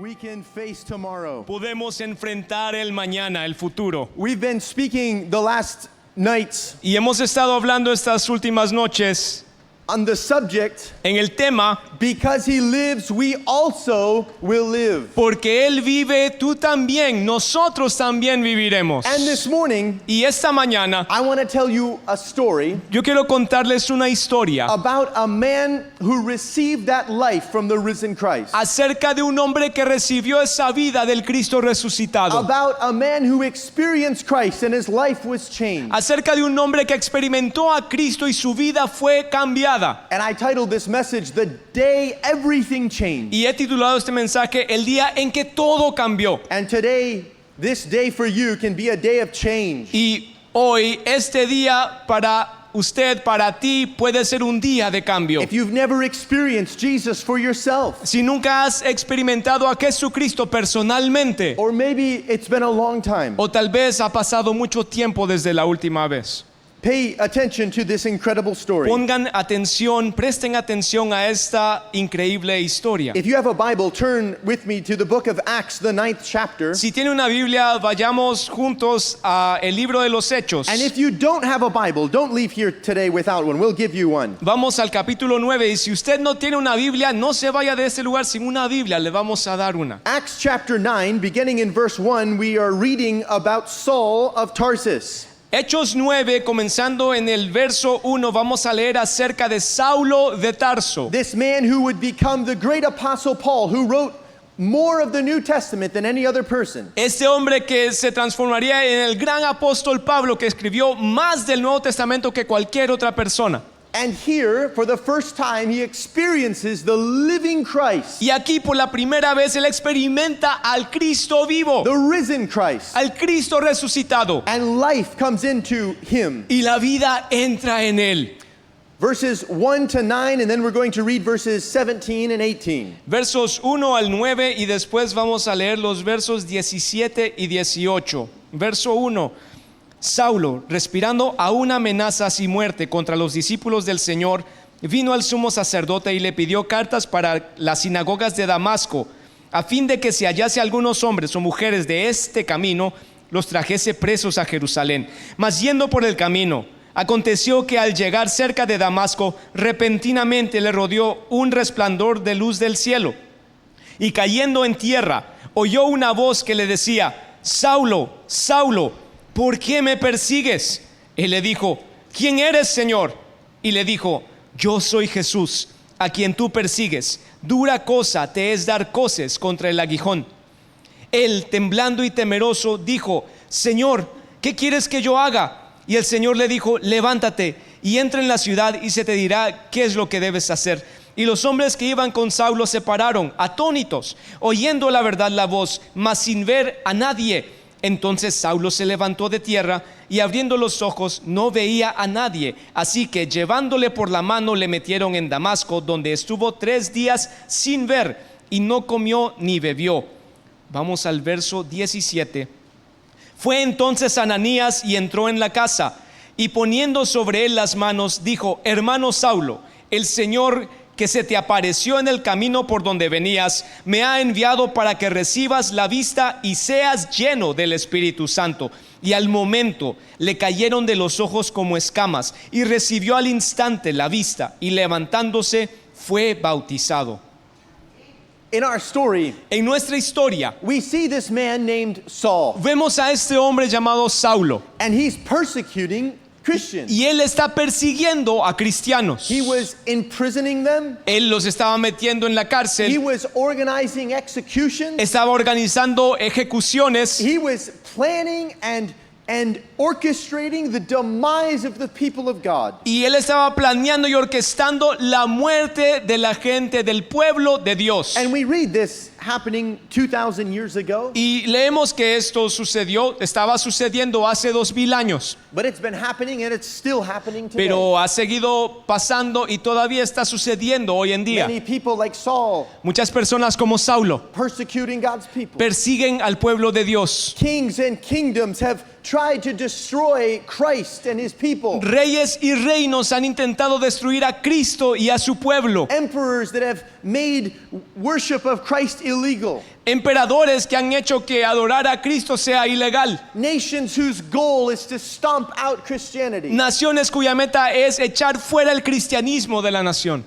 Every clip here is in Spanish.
we can face tomorrow. Podemos enfrentar el mañana, el futuro. We've been speaking the last nights Y hemos estado hablando estas últimas noches on the subject, en el tema, because he lives, we also will live. porque Él vive, tú también, nosotros también viviremos. And this morning, Y esta mañana I want to tell you a story yo quiero contarles una historia about a man who received that life from the risen Christ. acerca de un hombre que recibió esa vida del Cristo resucitado. About a man who experienced Christ and his life was changed. Acerca de un hombre que experimentó a Cristo y su vida fue cambiada. And I titled this message, The Day Everything Changed. Y he titulado este mensaje, El día en que todo cambió. And today, this day for you can be a day of change. Y hoy, este día para usted, para ti, puede ser un día de cambio. If you've never experienced Jesus for yourself, Si nunca has experimentado a Jesucristo personalmente, or maybe it's been a long time, o tal vez ha pasado mucho tiempo desde la última vez, pay attention to this incredible story. pongan atención, presten atención a esta increíble historia. If you have a Bible, turn with me to the book of Acts, the 9th chapter. Si tiene una Biblia, vayamos juntos a el libro de los Hechos. And if you don't have a Bible, don't leave here today without one. We'll give you one. Vamos al capítulo 9 y si usted no tiene una Biblia, no se vaya de este lugar sin una Biblia, le vamos a dar una. Acts chapter 9, beginning in verse 1, we are reading about Saul of Tarsus. Hechos 9, comenzando en el verso 1, vamos a leer acerca de Saulo de Tarso. This man who would become the great apostle Paul, who wrote more of the New Testament than any other person. Este hombre que se transformaría en el gran apóstol Pablo, que escribió más del Nuevo Testamento que cualquier otra persona. And here, for the first time, he experiences the living Christ, Y aquí por la primera vez él experimenta al Cristo vivo, the risen Christ, al Cristo resucitado. and life comes into him. Y la vida entra en él. Verses 1 to 9, and then we're going to read verses 17 and 18. Versos 1 al 9 y después vamos a leer los versos 17 y 18. Verso 1. Saulo, respirando aún amenazas y muerte contra los discípulos del Señor, vino al sumo sacerdote y le pidió cartas para las sinagogas de Damasco, a fin de que si hallase algunos hombres o mujeres de este camino, los trajese presos a Jerusalén. Mas yendo por el camino, aconteció que al llegar cerca de Damasco, repentinamente le rodeó un resplandor de luz del cielo. Y cayendo en tierra, oyó una voz que le decía: Saulo, Saulo, ¿por qué me persigues? Él le dijo: ¿quién eres, Señor? Y le dijo: yo soy Jesús, a quien tú persigues. Dura cosa te es dar coces contra el aguijón. Él, temblando y temeroso, dijo: Señor, ¿qué quieres que yo haga? Y el Señor le dijo: levántate y entra en la ciudad y se te dirá qué es lo que debes hacer. Y los hombres que iban con Saulo se pararon, atónitos, oyendo la verdad la voz, mas sin ver a nadie. Entonces Saulo se levantó de tierra y abriendo los ojos no veía a nadie. Así que llevándole por la mano le metieron en Damasco, donde estuvo 3 días sin ver y no comió ni bebió. Vamos al verso 17. Fue entonces Ananías y entró en la casa y poniendo sobre él las manos dijo: hermano Saulo, el Señor que se te apareció en el camino por donde venías, me ha enviado para que recibas la vista y seas lleno del Espíritu Santo. Y al momento le cayeron de los ojos como escamas, y recibió al instante la vista, y levantándose fue bautizado. In our story, En nuestra historia, we see this man named Saul, vemos a este hombre llamado Saulo, and he's persecuting Christians. y él está persiguiendo a cristianos. He was imprisoning them. Él los estaba metiendo en la He cárcel, was organizing executions. estaba organizando ejecuciones, He was planning and orchestrating the demise of the people of God. y él estaba planeando y orquestando la muerte de la gente del pueblo de Dios. And we read this happening 2,000 years ago, Y leemos que esto estaba sucediendo hace 2000 años, but it's been happening and it's still happening today. pero ha seguido pasando y todavía está sucediendo hoy en día. Many people like Saul Muchas personas como Saulo persecuting God's people. persiguen al pueblo de Dios. Kings and kingdoms have tried to destroy Christ and his people. Reyes y reinos han intentado destruir a Cristo y a su pueblo. Emperors that have made worship of Christ illegal. Emperadores que han hecho que adorar a Cristo sea ilegal. Nations whose goal is to stomp out Christianity. Naciones cuya meta es echar fuera el cristianismo de la nación.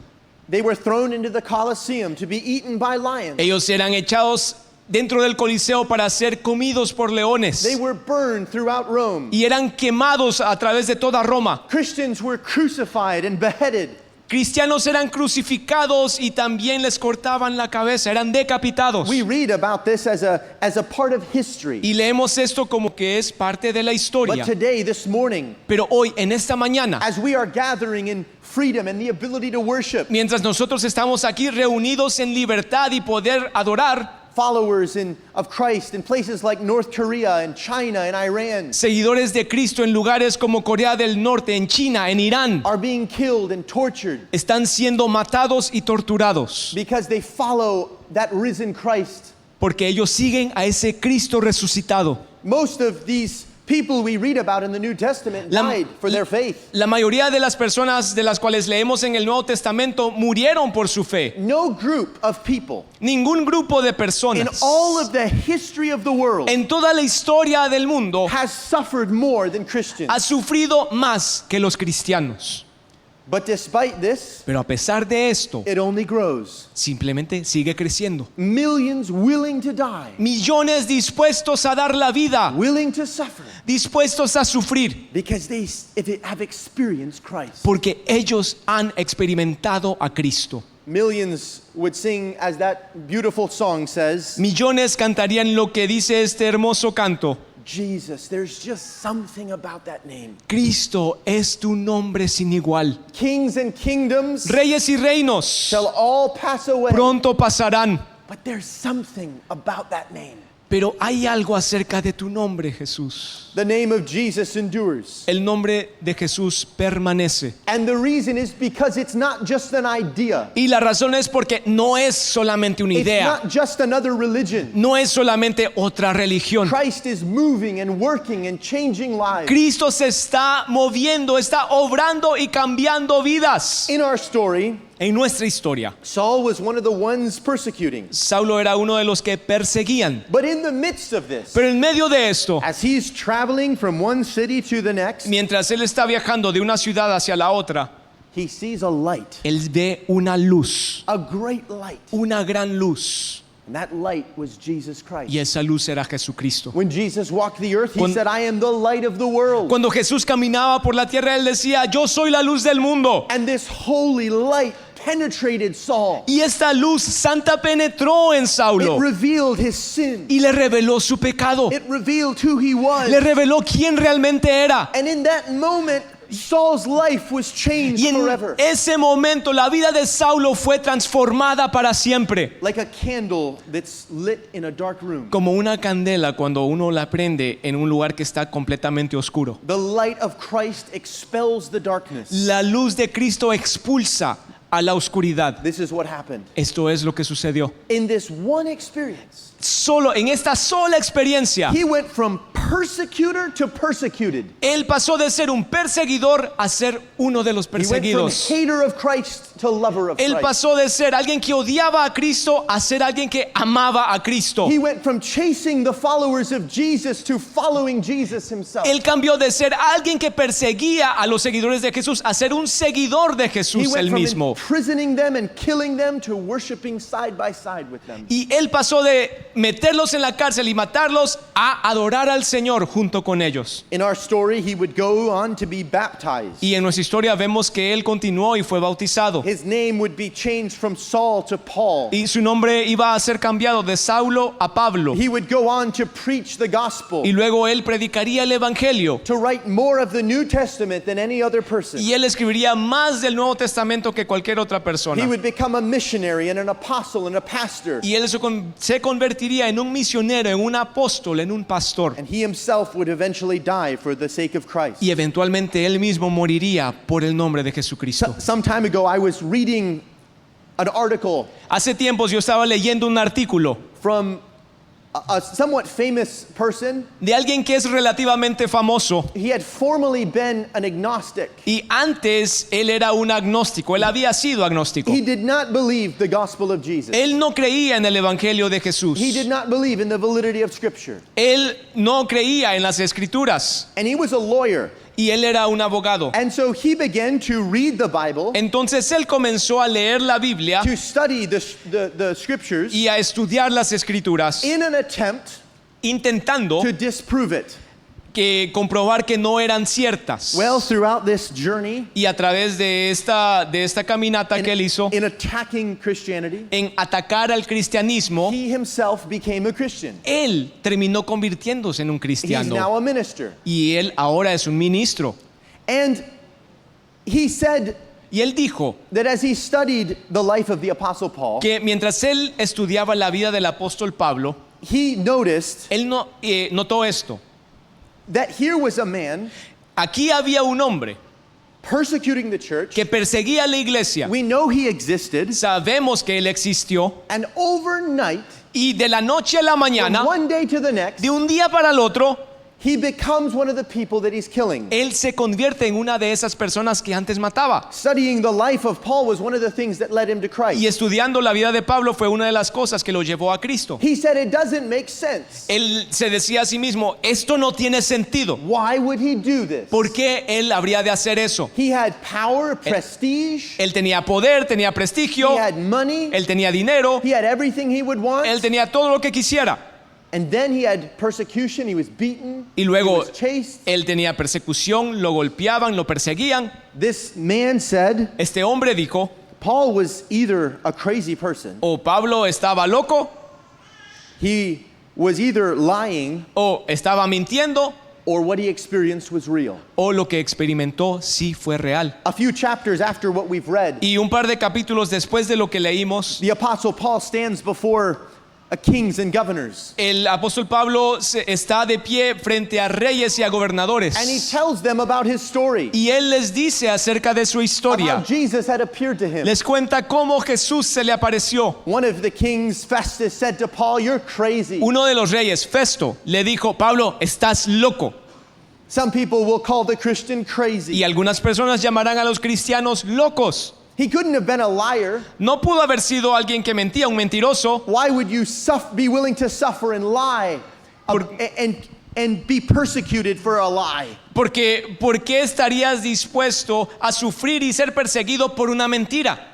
They were thrown into the Colosseum to be eaten by lions. Ellos eran echados dentro del Coliseo para ser comidos por leones. They were burned throughout Rome. Y eran quemados a través de toda Roma. Christians were crucified and beheaded. Cristianos eran crucificados y también les cortaban la cabeza, eran decapitados. We read about this as a part of history. Y leemos esto como que es parte de la But historia. today, this morning, Pero hoy, en esta mañana, as we are gathering in freedom and the ability to worship, mientras nosotros estamos aquí reunidos en libertad y poder adorar, followers of Christ in places like North Korea and China and Iran seguidores de Cristo en lugares como Corea del Norte, en China, en Irán, are being killed and tortured están siendo matados y torturados because they follow that risen Christ. porque ellos siguen a ese Cristo resucitado. Most of these people we read about in the New Testament died for their faith. La mayoría de las personas de las cuales leemos en el Nuevo Testamento murieron por su fe. No group of people Ningún grupo de in personas all of the history of the world en toda la historia del mundo has suffered more than Christians. ha sufrido más que los cristianos. But despite this, Pero a pesar de esto, it only grows. simplemente sigue creciendo. Millions willing to die, Millones dispuestos a dar la vida, willing to suffer, dispuestos a sufrir, because they have experienced Christ. porque ellos han experimentado a Cristo. Millions would sing, as that beautiful song says, Millones cantarían lo que dice este hermoso canto. Jesus, there's just something about that name. Cristo es tu nombre sin igual. Kings and kingdoms Reyes y reinos shall all pass away, pronto pasarán, but there's something about that name. pero hay algo acerca de tu nombre, Jesús. The name of Jesus endures. El nombre de Jesús permanece. And the reason is because it's not just an idea. Y la razón es porque no es solamente una It's idea, not just another religion. no es solamente otra religión. Christ is moving and working and changing lives. Cristo se está moviendo, está obrando y cambiando vidas. In our story, En nuestra historia, Saul was one of the ones persecuting. Saulo era uno de los que perseguían. But in the midst of this, Pero en medio de esto, as he's traveling from one city to the next, mientras él está viajando de una ciudad hacia la otra, he sees a light, él ve una luz, a great light. una gran luz. And that light was Jesus Christ. Y esa luz era Jesucristo. When Jesus walked the earth, he Cuando- said, I am the light of the world. Cuando Jesús caminaba por la tierra, él decía, yo soy la luz del mundo. And this holy light penetrated Saul. Y esta luz santa penetró en It Saulo revealed his sin. y le reveló su pecado. It revealed who he was. Le reveló quién realmente era. And in that moment, Saul's life was changed Y en forever. ese momento la vida de Saulo fue transformada para siempre. Like a candle that's lit in a dark room. Como una candela cuando uno la prende en un lugar que está completamente oscuro. The light of Christ expels the darkness. La luz de Cristo expulsa a la oscuridad. This is what happened. Esto es lo que sucedió. In this one experience, Solo en esta sola experiencia, he went from persecutor to persecuted. él pasó de ser un perseguidor a ser uno de los He went from perseguidos. hater of Christ to lover of Él Christ. pasó de ser alguien que odiaba a Cristo a ser alguien que amaba a Cristo. He went from chasing the followers of Jesus to following Jesus himself. Él cambió de ser alguien que perseguía a los seguidores de Jesús a ser un seguidor de He Jesús went él from mismo. imprisoning them and killing them to worshiping side by side with them. Y él pasó de meterlos en la cárcel y matarlos a adorar al Señor junto con ellos. In our story, he would go on to be baptized. Y en nuestra historia vemos que él continuó y fue bautizado. His name would be changed from Saul to Paul. Y su nombre iba a ser cambiado de Saulo a Pablo. He would go on to preach the gospel, Y luego él predicaría el Evangelio. to write more of the New Testament than any other person. Y él escribiría más del Nuevo Testamento que cualquier otra He persona. would become a missionary and an apostle and a pastor. Y él se convertiría en un misionero, en un apóstol, en un pastor. And he himself would eventually die for the sake of Christ. Y eventualmente él mismo moriría por el nombre de Jesucristo. Some time ago, I was reading an article Hace tiempos yo estaba leyendo un artículo from a somewhat famous person. de alguien que es relativamente famoso. He had formerly been an agnostic. Y antes él era un agnóstico, él había sido agnóstico. He did not believe the gospel of Jesus. Él no creía en el Evangelio de Jesús. He did not believe in the validity of Scripture. Él no creía en las Escrituras. And he was a lawyer. Y él era un abogado. And so he began to read the Bible, Entonces él comenzó a leer la Biblia to study the Scriptures y a estudiar las Escrituras, in an attempt intentando to disprove it. comprobar que no eran ciertas. Well, throughout this journey, Y a través de esta caminata que él hizo in attacking Christianity, en atacar al cristianismo, he himself became a Christian. él terminó convirtiéndose en un He's cristiano. now a minister. Y él ahora es un ministro. And he said Y él dijo that as he studied the life of the Apostle Paul, que mientras él estudiaba la vida del apóstol Pablo, he noticed él notó esto. that here was a man Aquí había un hombre persecuting the church. que perseguía a la iglesia. We know he existed. Sabemos que él existió. And overnight, Y de la noche a la from mañana, one day to the next, de un día para el otro, he becomes one of the people that he's killing. él se convierte en una de esas personas que antes mataba. Studying the life of Paul was one of the things that led him to Y Christ. estudiando la vida de Pablo fue una de las cosas que lo llevó a Cristo. He said it doesn't make sense. Él se decía a sí mismo, esto no tiene sentido. Why would he do this? ¿Por qué él habría de hacer eso? He had power, prestige, Él tenía poder, tenía prestigio, he had money, él tenía dinero, he had everything he would want. él tenía todo lo que quisiera. And then he had persecution, he was beaten, Y he luego was chased. él tenía persecución, lo golpeaban, lo perseguían. This man said Este hombre dijo, Paul was either a crazy person, o Pablo estaba loco, he was either lying, o estaba mintiendo, or what he experienced was real. o lo que experimentó sí fue real. A few chapters after what we've read, Y un par de capítulos después de lo que leímos, the Apostle Paul stands before kings and governors, el apóstol Pablo está de pie frente a reyes y a gobernadores. and he tells them about his story, Y él les dice acerca de su of how historia. Jesus had appeared to him. Les cuenta cómo Jesús se le apareció. One of the kings, Festus, said to Paul, "You're crazy." Uno de los reyes, Festo, le dijo, Pablo, estás loco. Some people will call the Christian crazy. Y algunas personas llamarán a los cristianos locos. He couldn't have been a liar. No pudo haber sido alguien que mentía, un mentiroso. Why would you be willing to suffer and lie and be persecuted for a lie? Porque, ¿por qué estarías dispuesto a sufrir y ser perseguido por una mentira?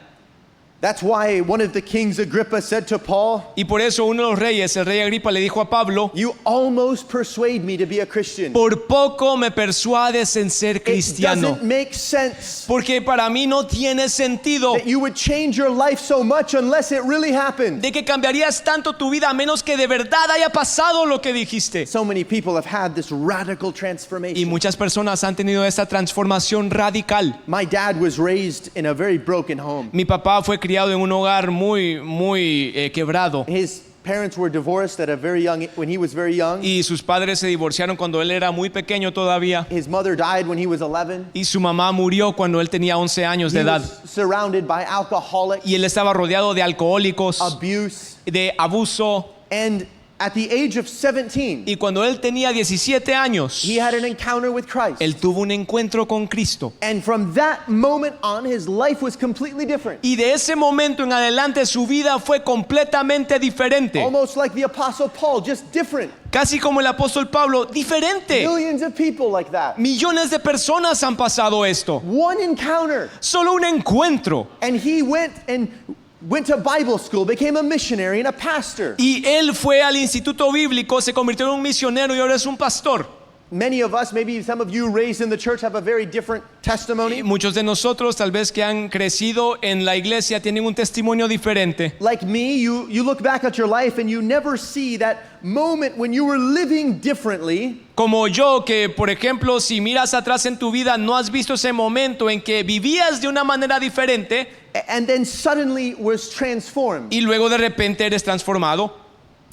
That's why one of the kings, Agrippa, said to Paul, Y por eso uno de los reyes, el rey Agripa, le dijo a Pablo, "You almost persuade me to be a Christian. por poco me persuades en ser It cristiano. doesn't make sense Porque para mí no tiene sentido that you would change your life so much unless it really happened." de que cambiarías tanto tu vida a menos que de verdad haya pasado lo que dijiste. So many people have had this radical Y transformation. muchas personas han tenido esta transformación radical. My dad was raised in a very broken home. Mi papá fue criado en un hogar muy quebrado. His parents were divorced at a very young when he was very young. Y sus padres se divorciaron cuando él era muy pequeño todavía. His mother died when he was 11. Y su mamá murió cuando él tenía 11 años de He edad. was surrounded by alcoholics, Y él estaba rodeado de alcohólicos, abuse, de abuso. and at the age of 17, Y cuando él tenía 17 años, he had an encounter with Christ. él tuvo un encuentro con Cristo. And from that moment on, his life was completely different. Y de ese momento en adelante su vida fue completamente diferente. Almost like the Apostle Paul, just different. Casi como el apóstol Pablo, diferente. Millions of people like that. Millones de personas han pasado esto. One encounter. Solo un encuentro. And he went to Bible school, became a missionary and a pastor. Y él fue al instituto bíblico, se convirtió en un misionero y ahora es un pastor. Many of us, maybe some of you raised in the church, have a very different Y testimony. muchos de nosotros, tal vez que han crecido en la iglesia, tienen un testimonio diferente. Like me, you look back at your life and you never see that moment when you were living differently. Como yo, que por ejemplo, si miras atrás en tu vida, no has visto ese momento en que vivías de una manera diferente And then suddenly was transformed. y luego de repente eres transformado.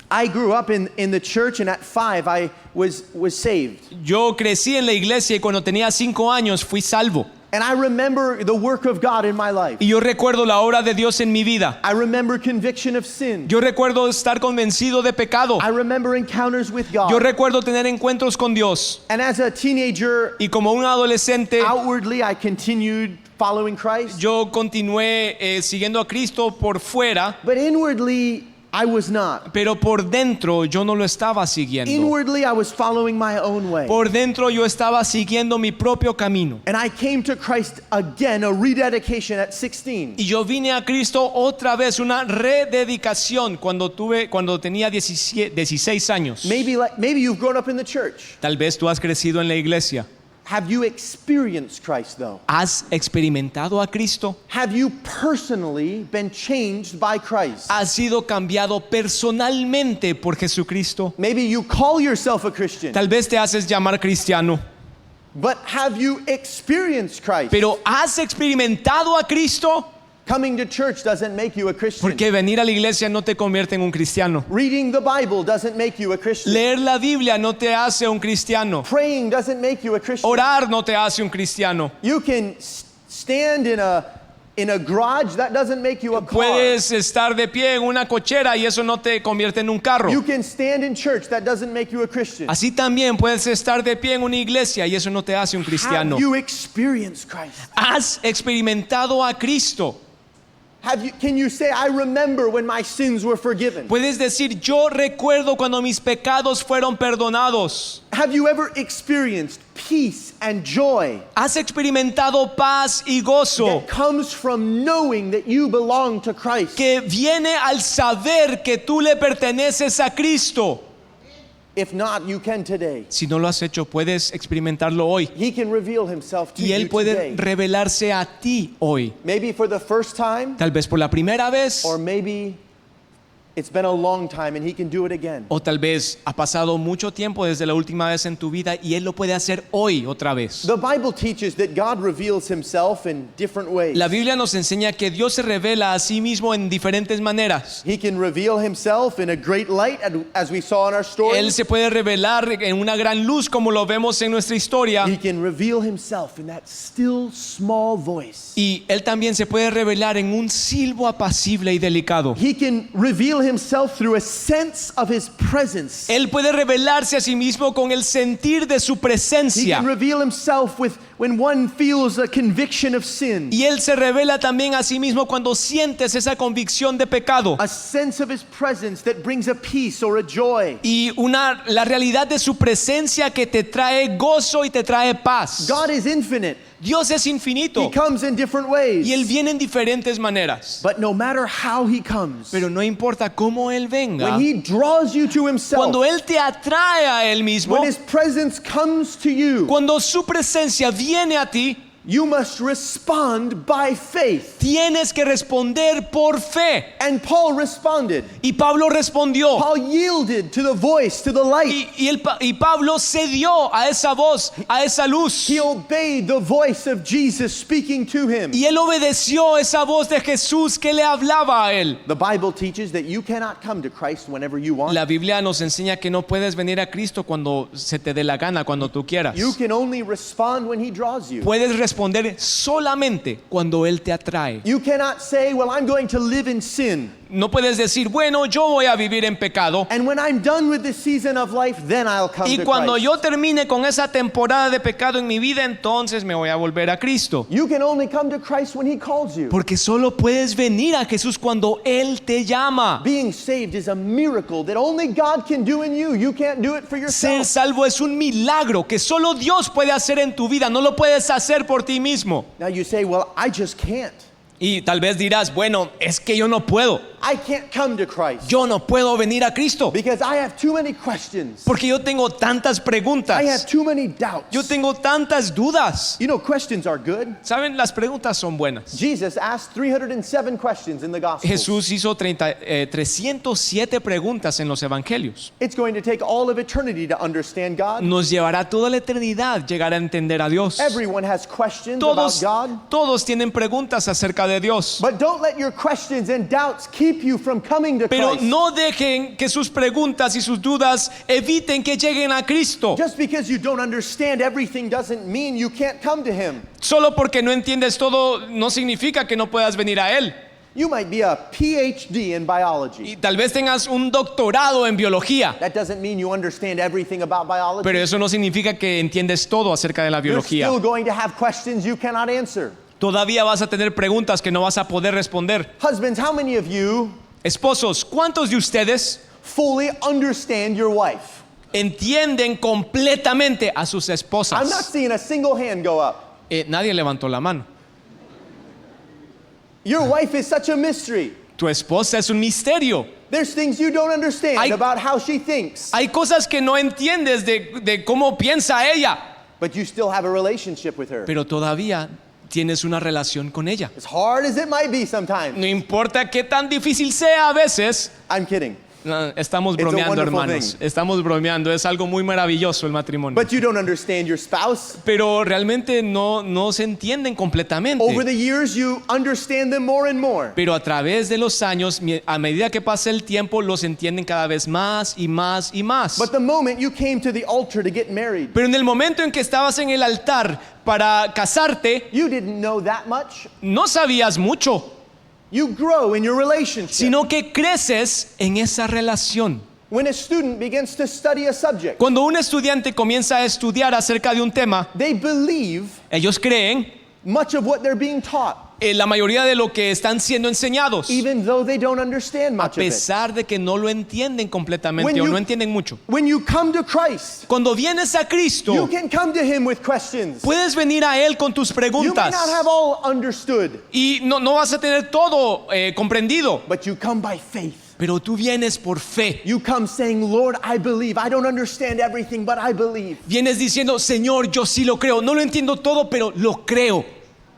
I grew up in the church, and at 5 I was saved. Yo crecí en la iglesia y cuando tenía 5 años fui salvo. And I remember the work of God in my life. Y yo recuerdo la obra de Dios en mi vida. I remember conviction of sin. Yo recuerdo estar convencido de pecado. I remember encounters with God. Yo recuerdo tener encuentros con Dios. And as a teenager, Y como un adolescente, outwardly I continued following Christ. yo continué siguiendo a Cristo por fuera, But inwardly, I was not. pero por dentro yo no lo estaba siguiendo. Inwardly, I was following my own way. Por dentro yo estaba siguiendo mi propio camino. And I came to Christ again, a rededication at 16. Y yo vine a Cristo otra vez, una rededicación cuando tenía 16 años. Maybe you've grown up in the church. Tal vez tú has crecido en la iglesia. Have you experienced Christ though? ¿Has experimentado a Cristo? Have you personally been changed by Christ? ¿Has sido cambiado personalmente por Jesucristo? Maybe you call yourself a Christian, Tal vez te haces llamar cristiano, but have you experienced Christ? pero ¿has experimentado a Cristo? Coming to church doesn't make you a Christian. Porque venir a la iglesia no te convierte en un cristiano. Reading the Bible doesn't make you a Christian. Leer la Biblia no te hace un cristiano. Praying doesn't make you a Christian. Orar no te hace un cristiano. You can stand in a garage, that doesn't make you a car. Puedes estar de pie en una cochera y eso no te convierte en un carro. You can stand in church, that doesn't make you a Christian. Así también puedes estar de pie en una iglesia y eso no te hace un cristiano. Have you experienced Christ? ¿Has experimentado a Cristo? Can you say, I remember when my sins were forgiven? Puedes decir, yo recuerdo cuando mis pecados fueron perdonados. Have you ever experienced peace and joy ¿Has experimentado paz y gozo that comes from knowing that you belong to Christ? que viene al saber que tú le perteneces a Cristo? If not, you can today. Si no lo has hecho, puedes experimentarlo hoy. He can reveal himself to Y you Él puede today. revelarse a ti hoy. Maybe for the first time, Tal vez por la primera vez, or maybe it's been a long time and he can do it again. o tal vez ha pasado mucho tiempo desde la última vez en tu vida y Él lo puede hacer hoy otra vez. The Bible teaches that God reveals himself in different ways. La Biblia nos enseña que Dios se revela a sí mismo en diferentes maneras. He can reveal himself in a great light, as we saw in our story. Él se puede revelar en una gran luz como lo vemos en nuestra historia. He can reveal himself in that still small voice. Y Él también se puede revelar en un silbo apacible y delicado. He can reveal himself through a sense of his presence. Él puede revelarse a sí mismo con el sentir de su He presencia. can reveal himself when one feels a conviction of sin. Y Él se revela también a sí mismo cuando sientes esa convicción de pecado. A sense of his presence that brings a peace or a joy. Y la realidad de su presencia que te trae gozo y te trae paz. God is infinite. Dios es He infinito comes in different ways. y Él viene en diferentes maneras. But no matter how he comes, Pero no importa cómo Él venga, when he draws you to himself, cuando Él te atrae a Él mismo, when his presence comes to you, cuando su presencia viene a ti, you must respond by faith. tienes que responder por fe. And Paul responded. Y Pablo respondió. Paul yielded to the voice, to the light. Y Pablo cedió a esa voz, a esa luz. He obeyed the voice of Jesus speaking to him. Y él obedeció esa voz de Jesús que le hablaba a él. The Bible teaches that you cannot come to Christ whenever you want. La Biblia nos enseña que no puedes venir a Cristo cuando se te dé la gana, cuando tú quieras. You can only respond when he draws you. Puedes responder solamente cuando Él te atrae. You cannot say, well, I'm going to live in sin. No puedes decir, bueno, yo voy a vivir en pecado. And when I'm done with this season of life, then I'll come Y to cuando Christ. yo termine con esa temporada de pecado en mi vida, entonces me voy a volver a Cristo. You can only come to Christ when he calls you. Porque solo puedes venir a Jesús cuando Él te llama. Being saved is a miracle that only God can do in you. You can't do it for Ser yourself. salvo es un milagro que solo Dios puede hacer en tu vida. No lo puedes hacer por ti mismo. Now you say, well, I just can't. Y tal vez dirás, bueno, es que yo no puedo. I can't come to Christ Yo no puedo venir a Cristo. because I have too many questions. Porque yo tengo tantas I have preguntas. too many doubts. Yo tengo tantas dudas. You know, questions are good. ¿Saben? Las preguntas son buenas. Jesus asked 307 questions in the Gospels. Jesús hizo 307 preguntas en los evangelios. It's going to take all of eternity to understand God. Nos llevará toda la eternidad llegar a entender a Dios. Everyone has questions Todos, about God. todos tienen preguntas acerca de Dios. But don't let your questions and doubts keep keep you from coming to Pero Christ. no dejen que sus preguntas y sus dudas eviten que lleguen a Cristo. Just because you don't understand everything doesn't mean you can't come to Him. Solo porque no entiendes todo no significa que no puedas venir a Él. You might be a PhD in biology. Y tal vez tengas un doctorado en biología, That doesn't mean you understand everything about biology. pero eso no significa que entiendes todo acerca de la You're biología. still going to have questions you cannot answer. Todavía vas a tener preguntas que no vas a poder responder. Husbands, how many of you Esposos, ¿cuántos de ustedes fully understand your wife? entienden completamente a sus I'm not esposas? seeing a single hand go up. Nadie levantó la mano. Your wife is such a mystery. Tu esposa es un misterio. There's things you don't understand Hay- about how she thinks, Hay cosas que no entiendes de cómo piensa ella, but you still have a relationship with her. pero todavía tienes una relación con ella. As hard as it might be sometimes. No importa qué tan difícil sea a veces. I'm kidding. No, estamos It's a bromeando, wonderful hermanos. thing. Estamos bromeando. Es algo muy maravilloso el matrimonio. But you don't understand your spouse. Pero realmente no se entienden completamente. Over the years, you understand them more and more. Pero a través de los años, a medida que pasa el tiempo, los entienden cada vez más y más y más. But the moment you came to the altar to get married, Pero en el momento en que estabas en el altar para casarte, you didn't know that much. no sabías mucho, You grow in your relationship. sino que creces en esa relación. When a student begins to study a subject, Cuando un estudiante comienza a estudiar acerca de un tema, they believe ellos creen much of what they're being taught, la mayoría de lo que están siendo enseñados, even though they don't understand a much of it. pesar de que no lo entienden completamente When o you- no entienden mucho. When you come to Christ, Cuando vienes a you Cristo, can come to Him with questions. puedes venir a Él con tus You may preguntas not have all understood, y no vas a tener todo comprendido, but you come by faith. pero tú vienes por fe. You come saying, Lord, I believe. I don't understand everything, but I believe. Vienes diciendo, Señor, yo sí lo creo. No lo entiendo todo, pero lo creo.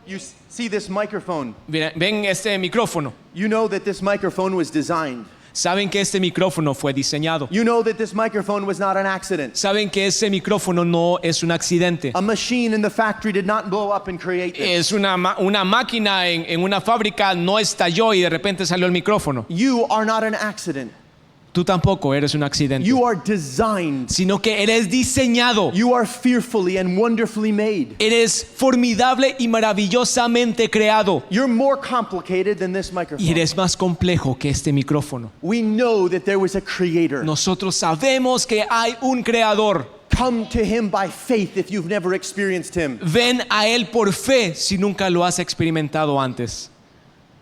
You see this microphone. Ven este micrófono. You know that this microphone was designed. Saben que este micrófono fue diseñado. You know that this microphone was not an accident. Saben que ese micrófono no es un accidente. A machine in the factory did not blow up and create this. Es una máquina en una fábrica no estalló y de repente salió el micrófono. You are not an accident. Tú tampoco eres un accidente, You are designed. sino que eres diseñado. You are fearfully and wonderfully made. Eres formidable y maravillosamente creado. You're more complicated than this Y microphone. eres más complejo que este micrófono. We know that there was a creator. Nosotros sabemos que hay un creador. Come to Him by faith if you've never experienced Him. Ven a Él por fe si nunca lo has experimentado antes.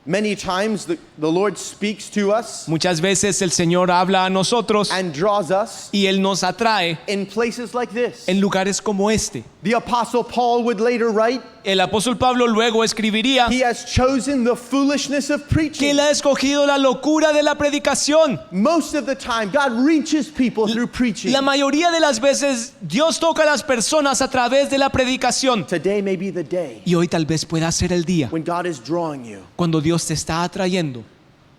Many times the Lord speaks to us Muchas veces el Señor habla a nosotros and draws us y Él nos atrae in places like this. en lugares como este. The Apostle Paul would later write, El apóstol Pablo luego escribiría He has chosen the foolishness of que preaching. Él ha escogido la locura de la predicación. Most of the time, God reaches people through preaching. La mayoría de las veces Dios toca a las personas a través de la predicación. Today may be the day Y hoy tal vez pueda ser el día when God is drawing you. cuando Dios te está atrayendo.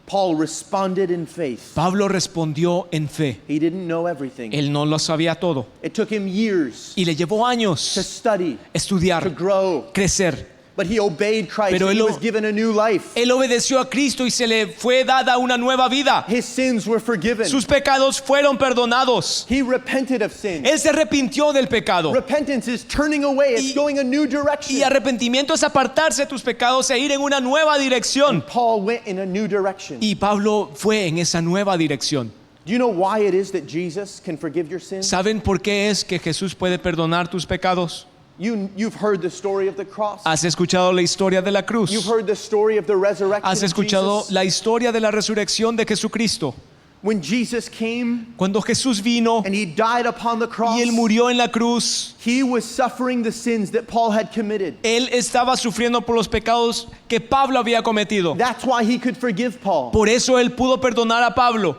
Paul responded in faith. Pablo respondió en fe. He didn't know everything. Él no lo sabía todo It took him years y le llevó to años study, to estudiar, grow, crecer. but he obeyed Christ Pero and he él- was given a new life. Él obedeció a Cristo y se le fue dada una nueva vida. His sins were forgiven. Sus pecados fueron perdonados. He repented of sin. Él se arrepintió del pecado. Repentance is turning away. It's Y- going a new Y direction. arrepentimiento es apartarse de tus pecados e ir en una nueva dirección. Paul went in a new direction. Y Pablo fue en esa nueva dirección. Do you know why it is that Jesus can forgive your sins? ¿Saben por qué es que Jesús puede perdonar tus pecados? You've heard the story of the cross. ¿Has escuchado la historia de la cruz? You've heard the story of the resurrection ¿Has of escuchado Jesus. la historia de la resurrección de Jesucristo? When Jesus came Cuando Jesús vino and he died upon the cross, y Él murió en la cruz, he was suffering the sins that Paul had committed. Él estaba sufriendo por los pecados que Pablo había cometido. That's why he could forgive Paul. Por eso Él pudo perdonar a Pablo.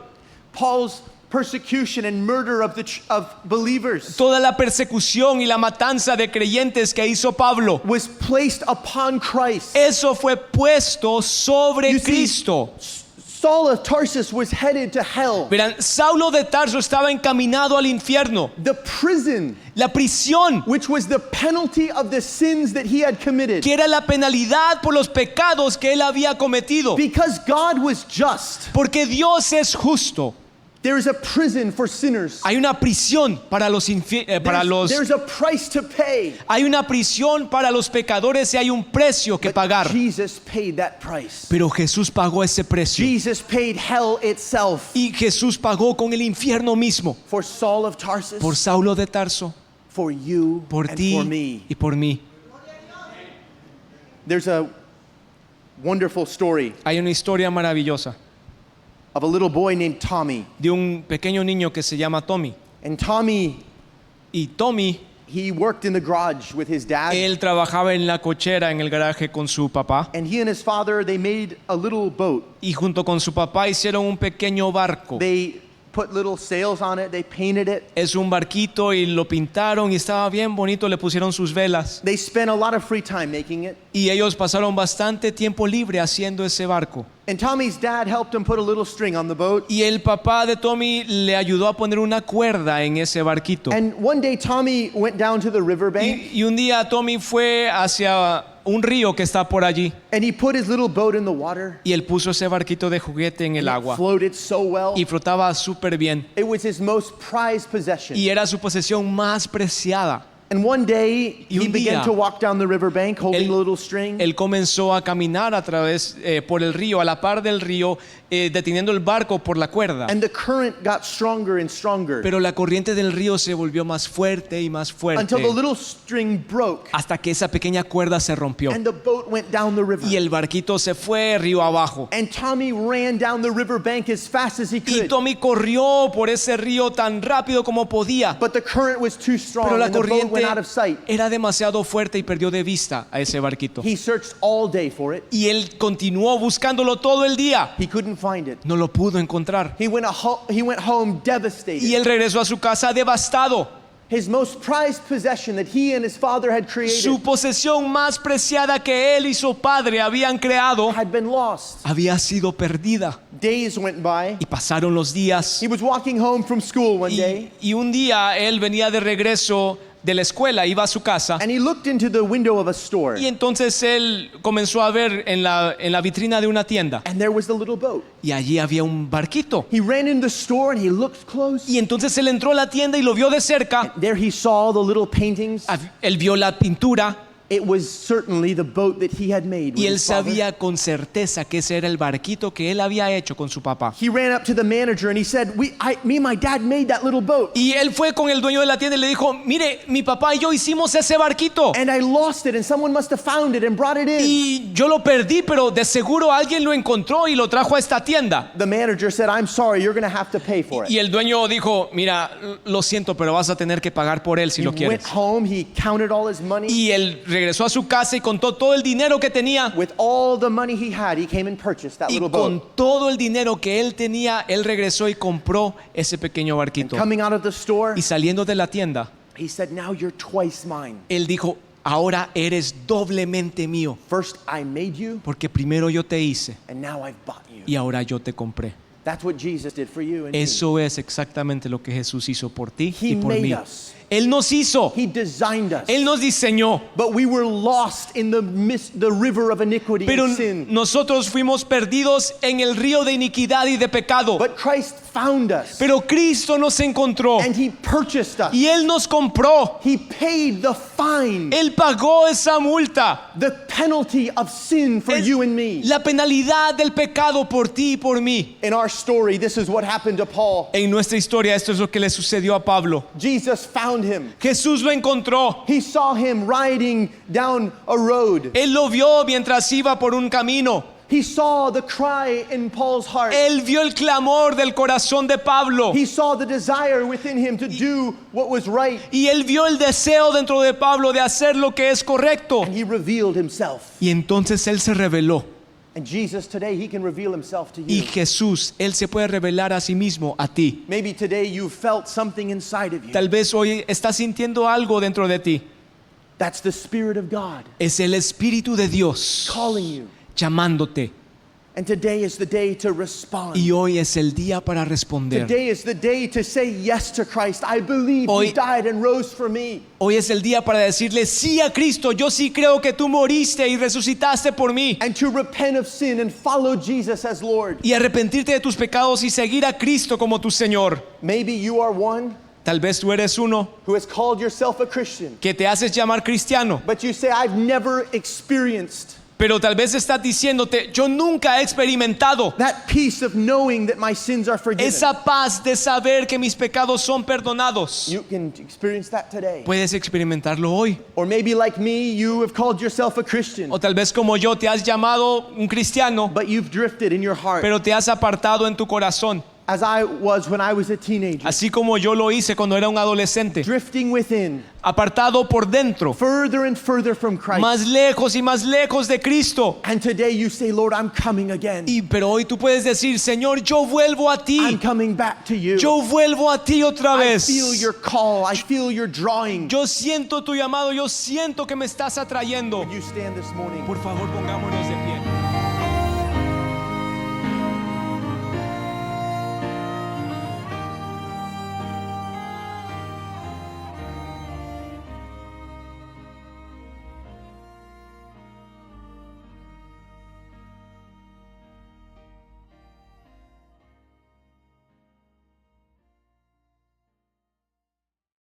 Paul's persecution and murder of believers Toda la persecución y la matanza de creyentes que hizo Pablo, was placed upon Christ. eso fue puesto sobre You see, Cristo. Saul of Tarsus was headed to hell. Verán, Saulo de Tarso estaba encaminado al infierno, The prison, la prisión, which was the penalty of the sins that he had committed. que era la penalidad por los pecados que él había cometido. Because God was just, Porque Dios es justo. there is a prison for sinners. Hay una prisión para There's a price to pay. hay una prisión para los pecadores y hay un precio que But pagar. Jesus paid that price. Pero Jesús pagó ese precio. Jesus paid hell itself Y Jesús pagó con el infierno mismo for Saul of Tarsus, por Saulo de Tarso, for you, por and ti for me. y por mí. There's a wonderful story Hay una historia maravillosa of a little boy named Tommy. de un pequeño niño que se llama Tommy. And Tommy, Y Tommy, he worked in the garage with his dad. él trabajaba en la cochera en el garaje con su papá. And he and his father, they made a little boat. Y junto con su papá hicieron un pequeño barco. They put little sails on it. They painted it. Es un barquito y lo pintaron y estaba bien bonito, le pusieron sus velas. They spent a lot of free time making it. Y ellos pasaron bastante tiempo libre haciendo ese barco. And Tommy's dad helped him put a little string on the boat. Y el papá de Tommy le ayudó a poner una cuerda en ese barquito. And one day Tommy went down to the riverbank Y un día Tommy fue hacia un río que está por allí. and he put his little boat in the water. Y él puso ese barquito de juguete en el It agua. floated so well. Y flotaba súper bien. It was his most prized possession. Y era su posesión más preciada. And one day Y he un began día, to walk down the riverbank holding él- a little string. Él comenzó a caminar a través por el río, a la par del río, deteniendo el barco por la cuerda. And the current got stronger and stronger Pero la corriente del río se volvió más fuerte y más fuerte until the little string broke hasta que esa pequeña cuerda se rompió and the boat went down the river. y el barquito se fue río abajo. And Tommy ran down the riverbank as fast as he Y could. Tommy corrió por ese río tan rápido como podía, But the current was too strong pero la and the boat corriente went out of sight. era demasiado fuerte y perdió de vista a ese barquito. He searched all day for it. Y él continuó buscándolo todo el día. He couldn't find it. No lo pudo encontrar. He went home devastated. Y él regresó a su casa devastado. His most prized possession that he and his father had created Su posesión más preciada que él y su padre habían creado had been lost. había sido perdida. Days went by. Y pasaron los días. He was walking home from school one day, Y un día él venía de regreso de la escuela, iba a su casa. and he looked into the window of a store, Y entonces él comenzó a ver en la vitrina de una tienda. and there was the little boat. Y allí había un barquito. He ran in the store and he looked close. Y entonces él entró a la tienda y lo vio de cerca. There he saw the little paintings. Él vio la pintura. It was certainly the boat that he had made with Y él his father. sabía con certeza que ese era el barquito que él había hecho con su papá. He ran up to the manager and he said, me and my dad made that little boat. Y él fue con el dueño de la tienda y le dijo, mire, mi papá y yo hicimos ese barquito. And I lost it and someone must have found it and brought it in. Y yo lo perdí, pero de seguro alguien lo encontró y lo trajo a esta tienda. The manager said, I'm sorry, you're going to have to pay for it. Y el dueño dijo, mira, lo siento, pero vas a tener que pagar por él si He lo went quieres. home, he counted all his money. Y él regresó a su casa y contó todo el dinero que tenía. With all the money he had, he came and purchased that Y little con boat. todo el dinero que él tenía, él regresó y compró ese pequeño barquito. Coming out of the store, Y saliendo de la tienda, he said, now you're twice mine. él dijo, ahora eres doblemente mío, First I made you, porque primero yo te hice and now I've bought you. y ahora yo te compré. That's what Jesus did for you and me. Eso es exactamente lo que Jesús hizo por ti He y por made mí. us. Él nos hizo, He designed us. Él nos diseñó, But we were lost in the river of iniquity pero and sin. nosotros fuimos perdidos en el río de iniquidad y de pecado. But Christ found us. Pero Cristo nos encontró And he purchased us. y Él nos compró. He paid the fine, Él pagó esa multa, the penalty of sin for Es you and me. la penalidad del pecado por ti y por mí. In our story, this is what happened to Paul. En nuestra historia esto es lo que le sucedió a Pablo. Jesus found him. Jesús lo encontró. He saw him riding down a road. Él lo vio mientras iba por un camino. He saw the cry in Paul's heart. Él vio el clamor del corazón de Pablo. He saw the desire within him to do what was right. Y él vio el deseo dentro de Pablo de hacer lo que es correcto. And he revealed himself. Y entonces él se reveló. And Jesus today, he can reveal himself to Y you. Jesús, él se puede revelar a sí mismo a ti. Maybe today you felt something inside of you. Tal vez hoy estás sintiendo algo dentro de ti. That's the Spirit of God Es el Espíritu de Dios calling you. llamándote. And today is the day to respond. Y hoy es el día para responder. Today is the day to say yes to Christ. I believe Hoy- you died and rose for me. Hoy es el día para decirle sí a Cristo. Yo sí creo que tú moriste y resucitaste por mí. And to repent of sin and follow Jesus as Lord. Y arrepentirte de tus pecados y seguir a Cristo como tu Señor. Maybe you are one Tal vez tú eres uno who has called yourself a Christian, que te haces llamar cristiano, but you say, I've never experienced pero tal vez estás diciéndote, yo nunca he experimentado that peace of knowing that my sins are forgiven. esa paz de saber que mis pecados son perdonados. You can experience that today. Puedes experimentarlo hoy. Or maybe like me, you have called yourself a Christian, O tal vez como yo te has llamado un cristiano, but you've drifted in your heart, pero te has apartado en tu corazón, as I was when I was a teenager, así como yo lo hice cuando era un adolescente, drifting within, apartado por dentro, further and further from Christ. más lejos y más lejos de Cristo. And today you say, Lord, I'm coming again. Pero hoy tú puedes decir, Señor, yo vuelvo a I'm ti. coming back to you. Yo vuelvo a ti otra I vez. feel your call. I feel your drawing. Yo siento tu llamado, yo siento que me estás atrayendo. Would you stand this morning? Por favor, pongámonos de